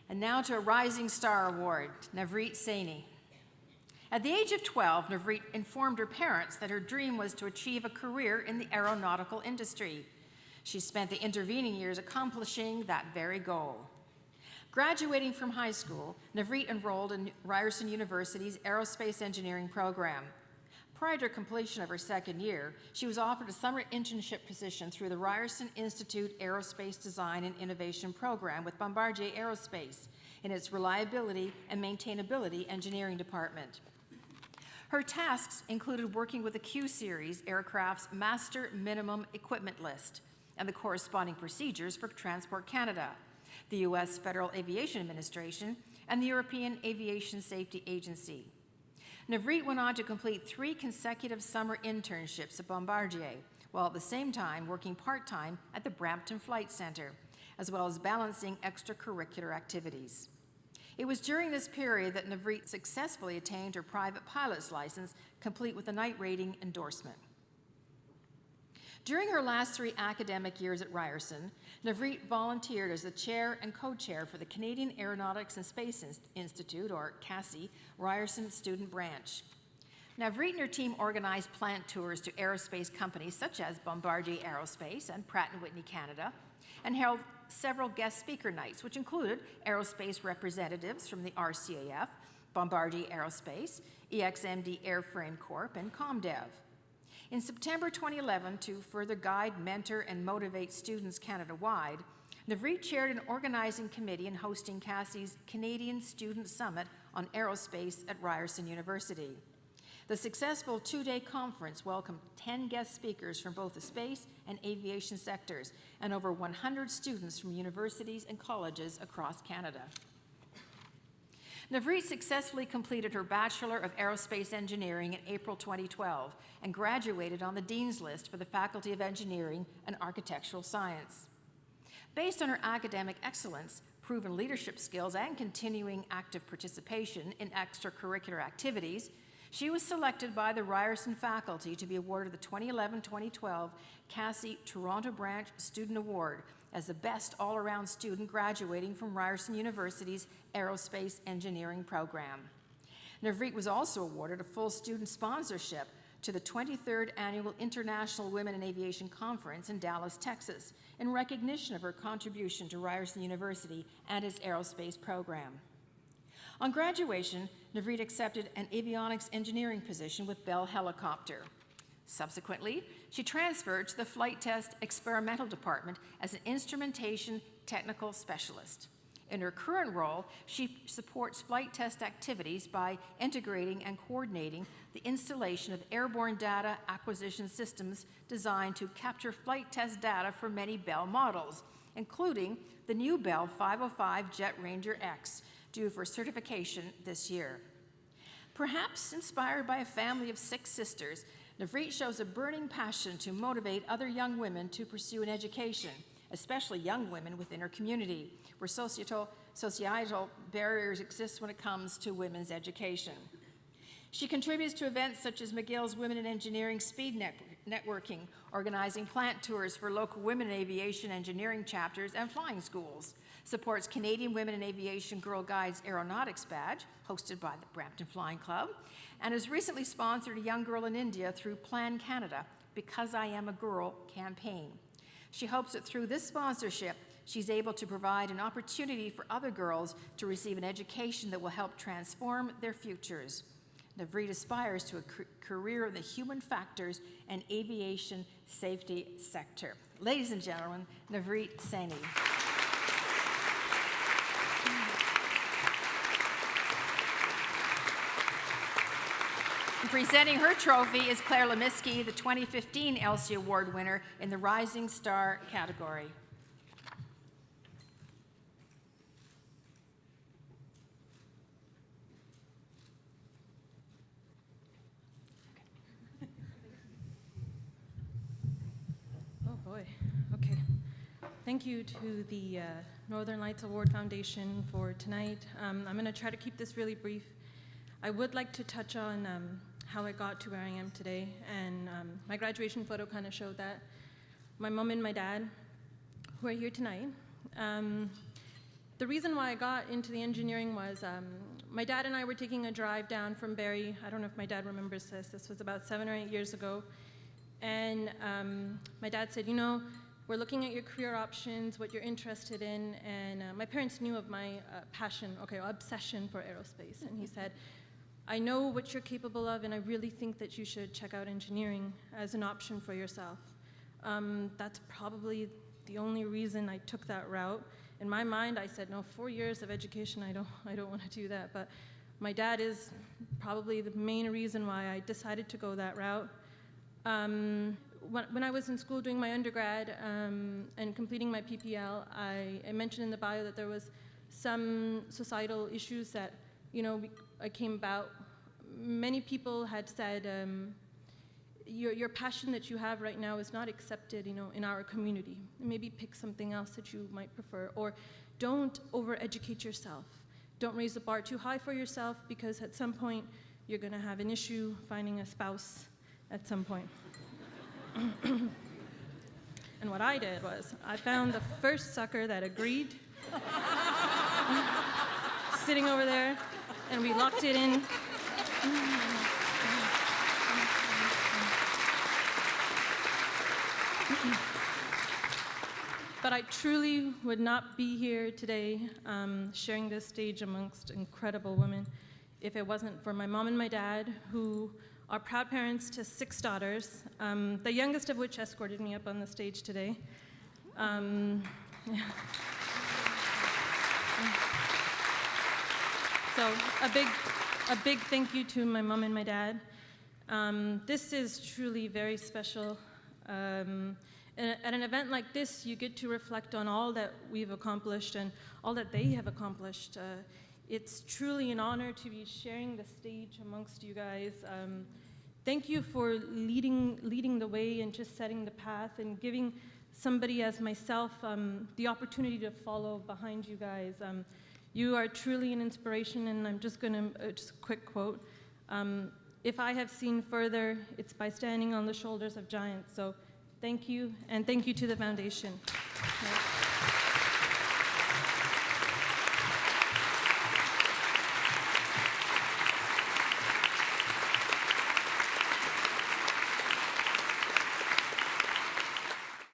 And now to a Rising Star Award, Navreet Saini. At the age of 12, Navreet informed her parents that her dream was to achieve a career in the aeronautical industry. She spent the intervening years accomplishing that very goal. Graduating from high school, Navreet enrolled in Ryerson University's aerospace engineering program. Prior to completion of her second year, she was offered a summer internship position through the Ryerson Institute Aerospace Design and Innovation Program with Bombardier Aerospace in its Reliability and Maintainability Engineering Department. Her tasks included working with the Q-Series aircraft's Master Minimum Equipment List and the corresponding procedures for Transport Canada, the U.S. Federal Aviation Administration, and the European Aviation Safety Agency. Navreet went on to complete 3 consecutive summer internships at Bombardier, while at the same time working part-time at the Brampton Flight Center, as well as balancing extracurricular activities. It was during this period that Navreet successfully attained her private pilot's license, complete with a night rating endorsement. During her last 3 academic years at Ryerson, Navreet volunteered as the chair and co-chair for the Canadian Aeronautics and Space Institute, or CASI, Ryerson Student Branch. Navreet and her team organized plant tours to aerospace companies such as Bombardier Aerospace and Pratt & Whitney Canada, and held several guest speaker nights, which included aerospace representatives from the RCAF, Bombardier Aerospace, EXMD Airframe Corp., and ComDev. In September 2011, to further guide, mentor, and motivate students Canada-wide, Navreet chaired an organizing committee in hosting CASI's Canadian Student Summit on Aerospace at Ryerson University. The successful 2-day conference welcomed 10 guest speakers from both the space and aviation sectors, and over 100 students from universities and colleges across Canada. Navreet successfully completed her Bachelor of Aerospace Engineering in April 2012 and graduated on the Dean's List for the Faculty of Engineering and Architectural Science. Based on her academic excellence, proven leadership skills, and continuing active participation in extracurricular activities, she was selected by the Ryerson faculty to be awarded the 2011-2012 CASI Toronto Branch Student Award as the best all-around student graduating from Ryerson University's Aerospace Engineering program. Navreet was also awarded a full student sponsorship to the 23rd Annual International Women in Aviation Conference in Dallas, Texas, in recognition of her contribution to Ryerson University and its aerospace program. On graduation, Navreet accepted an avionics engineering position with Bell Helicopter. Subsequently, she transferred to the Flight Test Experimental Department as an instrumentation technical specialist. In her current role, she supports flight test activities by integrating and coordinating the installation of airborne data acquisition systems designed to capture flight test data for many Bell models, including the new Bell 505 Jet Ranger X, due for certification this year. Perhaps inspired by a family of 6 sisters, Navreet shows a burning passion to motivate other young women to pursue an education, especially young women within her community, where societal barriers exist when it comes to women's education. She contributes to events such as McGill's Women in Engineering Speed Networking, organizing plant tours for local women in aviation engineering chapters and flying schools, supports Canadian Women in Aviation Girl Guides Aeronautics Badge, hosted by the Brampton Flying Club, and has recently sponsored a young girl in India through Plan Canada, Because I Am a Girl campaign. She hopes that through this sponsorship, she's able to provide an opportunity for other girls to receive an education that will help transform their futures. Navreet aspires to a career in the human factors and aviation safety sector. Ladies and gentlemen, Navreet Saini. Presenting her trophy is Claire Lemiski, the 2015 Elsie Award winner in the Rising Star category. Oh boy, okay. Thank you to the Northern Lights Award Foundation for tonight. I'm going to try to keep this really brief. I would like to touch on how I got to where I am today, and my graduation photo kind of showed that. My mom and my dad, who are here tonight, The reason why I got into the engineering was my dad and I were taking a drive down from Barrie. I don't know if my dad remembers this. This was about 7 or 8 years ago. And my dad said, you know, we're looking at your career options, what you're interested in. And my parents knew of my obsession for aerospace. And he said, I know what you're capable of, and I really think that you should check out engineering as an option for yourself. That's probably the only reason I took that route. In my mind, I said, no, 4 years of education, I don't want to do that. But my dad is probably the main reason why I decided to go that route. When I was in school doing my undergrad and completing my PPL, I mentioned in the bio that there was some societal issues that, you know, I came about. Many people had said, your passion that you have right now is not accepted, you know, in our community. Maybe pick something else that you might prefer, or don't over-educate yourself. Don't raise the bar too high for yourself, because at some point you're going to have an issue finding a spouse at some point. And what I did was I found the first sucker that agreed, sitting over there, and we locked it in. But I truly would not be here today sharing this stage amongst incredible women if it wasn't for my mom and my dad, who are proud parents to 6 daughters, the youngest of which escorted me up on the stage today. So a big thank you to my mom and my dad. This is truly very special. At an event like this, you get to reflect on all that we've accomplished and all that they have accomplished. It's truly an honor to be sharing the stage amongst you guys. Thank you for leading the way and just setting the path and giving somebody as myself the opportunity to follow behind you guys. You are truly an inspiration, and I'm just gonna, just a quick quote. If I have seen further, it's by standing on the shoulders of giants. So thank you, and thank you to the foundation.